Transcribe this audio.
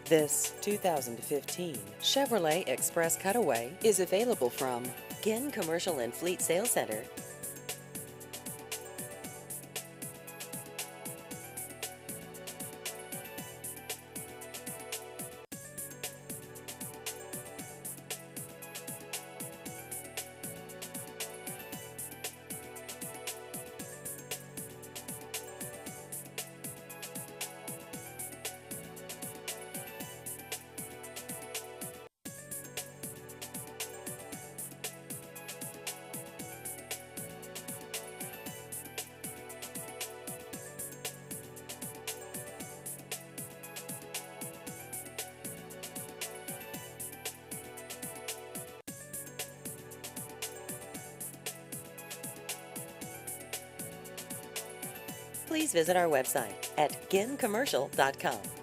This 2015 Chevrolet Express Cutaway is available from Ginn Commercial and Fleet Sales Center. Please visit our website at ginncommercial.com.